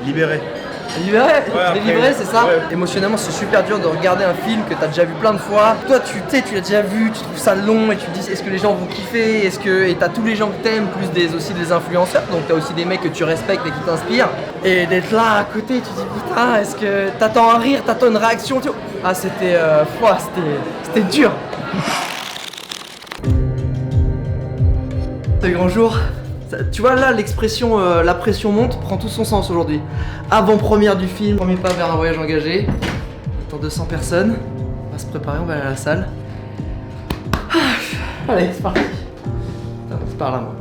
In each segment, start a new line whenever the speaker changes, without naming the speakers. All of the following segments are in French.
libéré.
Libéré,
Ouais,
délivré, c'est ça.
Ouais.
Émotionnellement, c'est super dur de regarder un film que t'as déjà vu plein de fois. Toi, tu l'as déjà vu, tu trouves ça long et tu te dis est-ce que les gens vont kiffer, et t'as tous les gens que t'aimes, plus aussi des influenceurs, donc t'as aussi des mecs que tu respectes et qui t'inspirent. Et d'être là à côté, tu te dis putain, est-ce que t'attends un rire, t'attends une réaction, Ah, c'était dur. Ce grand jour. Tu vois là l'expression la pression monte prend tout son sens aujourd'hui. Avant-première du film, premier pas vers un voyage engagé. Autour de 100 personnes. On va se préparer, on va aller à la salle. Allez, c'est parti. Putain, c'est par là moi.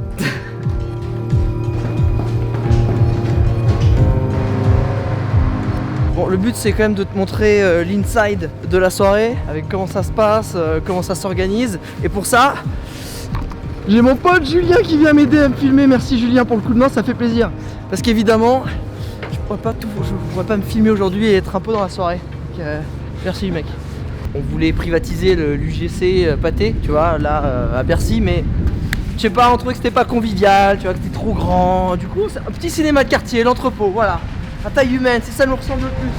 Bon, le but c'est quand même de te montrer l'inside de la soirée, avec comment ça se passe, comment ça s'organise. Et pour ça, j'ai mon pote Julien qui vient m'aider à me filmer. Merci Julien pour le coup de main, ça fait plaisir. Parce qu'évidemment, je pourrais pas me filmer aujourd'hui et être un peu dans la soirée. Donc, merci mec. On voulait privatiser l'UGC Pâté, tu vois, là à Bercy, mais je sais pas, on trouvait que c'était pas convivial, tu vois, que c'était trop grand. Du coup, c'est un petit cinéma de quartier, l'entrepôt, voilà. À taille humaine, c'est ça nous ressemble le plus.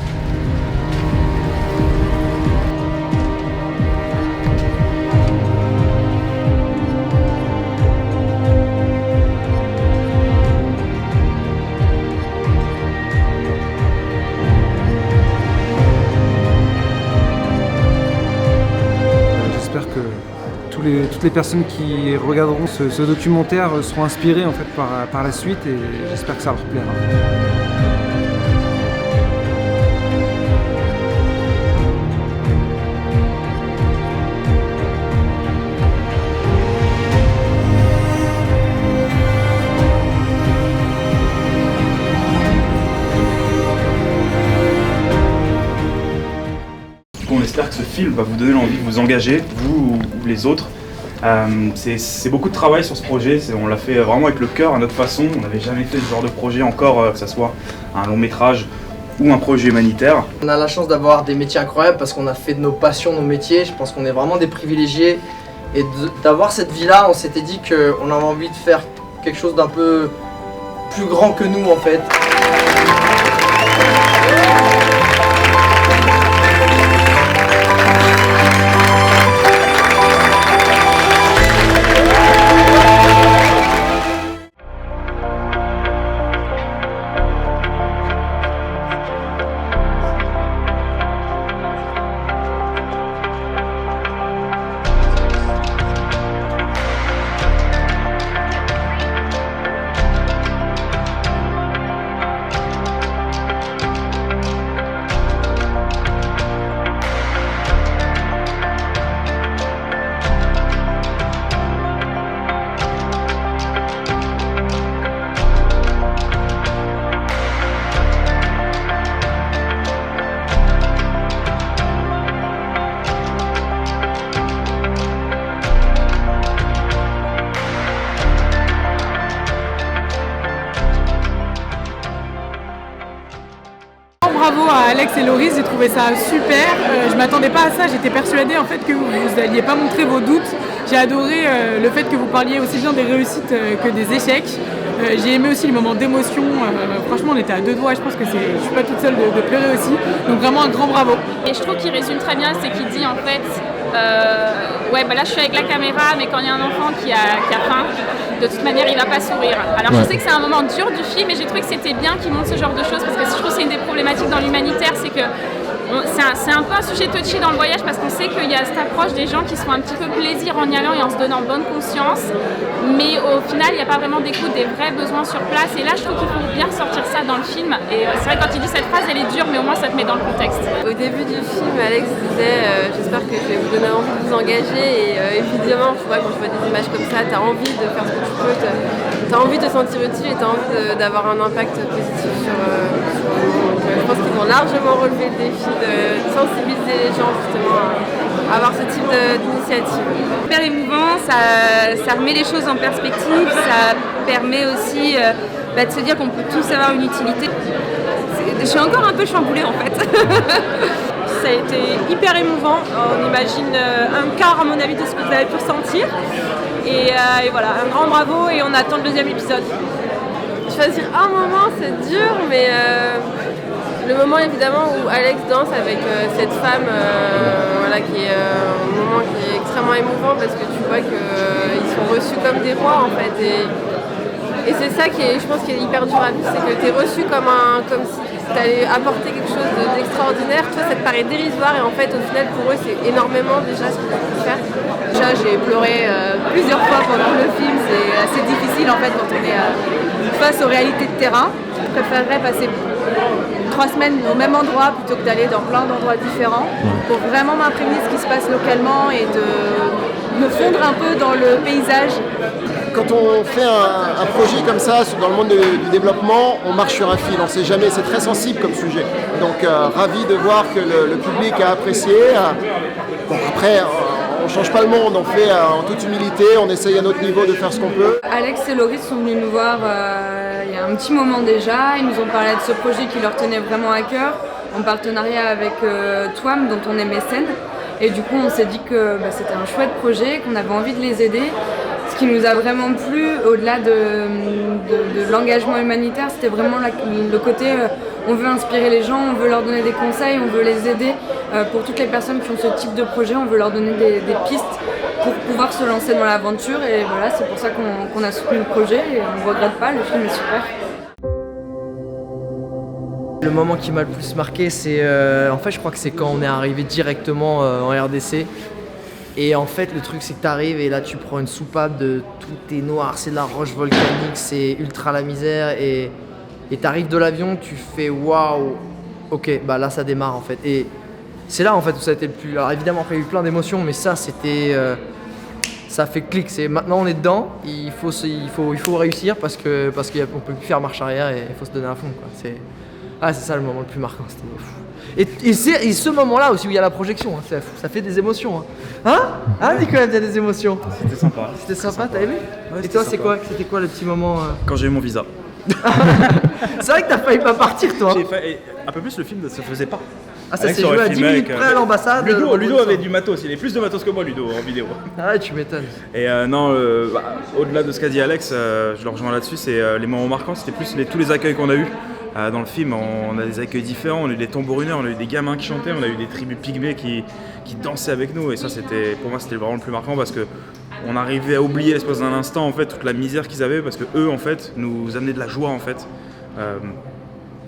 J'espère que toutes les personnes qui regarderont ce documentaire seront inspirées en fait, par la suite et j'espère que ça leur plaira.
On espère que ce film va vous donner l'envie de vous engager, vous ou les autres. C'est beaucoup de travail sur ce projet, on l'a fait vraiment avec le cœur, à notre façon. On n'avait jamais fait ce genre de projet encore, que ce soit un long métrage ou un projet humanitaire.
On a la chance d'avoir des métiers incroyables parce qu'on a fait de nos passions nos métiers. Je pense qu'on est vraiment des privilégiés. Et d'avoir cette vie-là, on s'était dit qu'on avait envie de faire quelque chose d'un peu plus grand que nous en fait.
Bravo à Alex et Loris, j'ai trouvé ça super. Je m'attendais pas à ça, j'étais persuadée en fait que vous n'alliez pas montrer vos doutes. J'ai adoré le fait que vous parliez aussi bien des réussites que des échecs. J'ai aimé aussi les moments d'émotion. Franchement, on était à deux doigts. Je pense que je suis pas toute seule de pleurer aussi. Donc vraiment un grand bravo.
Et je trouve qu'il résume très bien, c'est qu'il dit en fait, ouais, bah là je suis avec la caméra, mais quand il y a un enfant qui a faim, de toute manière il va pas sourire. Alors je sais que c'est un moment dur du film, et j'ai trouvé que c'était bien qu'il montre ce genre de choses, parce que je trouve que c'est une des problématiques dans l'humanitaire, c'est que c'est un peu un sujet touchy dans le voyage, parce qu'on sait qu'il y a cette approche des gens qui se font un petit peu plaisir en y allant et en se donnant bonne conscience, mais au final il n'y a pas vraiment d'écoute des vrais besoins sur place, et là je trouve qu'il faut bien ressortir ça dans le film. Et c'est vrai, quand il dit cette phrase elle est dure, mais au moins ça te met dans le contexte.
Au début du film, Alex disait j'espère que je vais vous donner envie de vous engager, et évidemment tu vois, quand tu vois des images comme ça, tu as envie de faire ce que tu peux, tu as envie de te sentir utile et tu as envie d'avoir un impact positif sur je pense qu'ils vont largement relever le défi de sensibiliser les gens justement à avoir ce type d'initiative.
Super émouvant, ça remet les choses en perspective, ça permet aussi de se dire qu'on peut tous avoir une utilité. Je suis encore un peu chamboulée en fait.
Ça a été hyper émouvant, on imagine un quart à mon avis de ce que vous avez pu ressentir. Et voilà, un grand bravo et on attend le deuxième épisode.
Choisir un moment c'est dur, mais moment évidemment où Alex danse avec cette femme, voilà, qui est un moment qui est extrêmement émouvant parce que tu vois qu'ils sont reçus comme des rois en fait. Et c'est ça qui est, je pense, qui est hyper dur à vivre, c'est que tu es reçu comme si tu allais apporter quelque chose d'extraordinaire. Toi, ça te paraît dérisoire et en fait, au final, pour eux, c'est énormément déjà ce qu'ils ont pu faire.
Déjà, j'ai pleuré plusieurs fois pendant le film. C'est assez difficile en fait quand on est face aux réalités de terrain. Je préférerais passer 3 semaines au même endroit plutôt que d'aller dans plein d'endroits différents pour vraiment m'imprégner de ce qui se passe localement et de me fondre un peu dans le paysage.
Quand on fait un projet comme ça dans le monde du développement, on marche sur un fil, on ne sait jamais, c'est très sensible comme sujet. Donc ravi de voir que le public a apprécié. Bon, après, on ne change pas le monde, on fait en toute humilité, on essaye à notre niveau de faire ce qu'on peut.
Alex et Loris sont venus nous voir il y a un petit moment déjà, ils nous ont parlé de ce projet qui leur tenait vraiment à cœur, en partenariat avec Twam dont on est mécène. Et du coup on s'est dit que c'était un chouette projet, qu'on avait envie de les aider. Ce qui nous a vraiment plu, au-delà de l'engagement humanitaire, c'était vraiment le côté on veut inspirer les gens, on veut leur donner des conseils, on veut les aider. Pour toutes les personnes qui ont ce type de projet, on veut leur donner des pistes pour pouvoir se lancer dans l'aventure. Et voilà, c'est pour ça qu'on a soutenu le projet et on ne regrette pas, le film est super.
Le moment qui m'a le plus marqué, c'est en fait je crois que c'est quand on est arrivé directement en RDC. Et en fait le truc c'est que t'arrives et là tu prends une soupape de tout est noir, c'est de la roche volcanique, c'est ultra la misère et t'arrives de l'avion, tu fais waouh, ok bah là ça démarre en fait. Et c'est là en fait où ça a été le plus. Alors évidemment après il y a eu plein d'émotions mais ça c'était. Ça fait clic, c'est maintenant on est dedans, il faut réussir parce qu'on peut plus faire marche arrière et il faut se donner à fond quoi. C'est ça le moment le plus marquant, c'était fou. Et ce moment-là aussi où il y a la projection, hein, ça fait des émotions. Hein Nicolas, il y a des émotions.
C'était sympa.
C'était sympa, t'as aimé?
Ouais,
et toi,
sympa.
c'était quoi le petit moment
Quand j'ai eu mon visa.
C'est vrai que t'as failli pas partir, toi.
Un peu plus, le film ne se faisait pas.
Ah, ça s'est joué à 10 minutes près à l'ambassade.
Ludo avait du matos, il est plus de matos que moi, Ludo, en vidéo.
Ah ouais, tu m'étonnes.
Et non, au-delà de ce qu'a dit Alex, je le rejoins là-dessus, c'est les moments marquants, c'était plus tous les accueils qu'on a eus. Dans le film, on a des accueils différents, on a eu des tambourineurs, on a eu des gamins qui chantaient, on a eu des tribus pygmées qui dansaient avec nous. Et ça, pour moi, c'était vraiment le plus marquant parce que on arrivait à oublier l'espace d'un instant en fait toute la misère qu'ils avaient parce que eux en fait nous amenaient de la joie en fait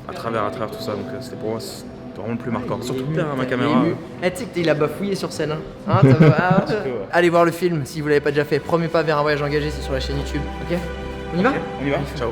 à travers tout ça. Donc c'était pour moi vraiment le plus marquant. Surtout derrière ma caméra.
Tu sais qu'il a bafouillé sur scène. Allez voir le film si vous l'avez pas déjà fait. Premier pas vers un voyage engagé, c'est sur la chaîne YouTube. Ok, on y va?
On y va. Ciao.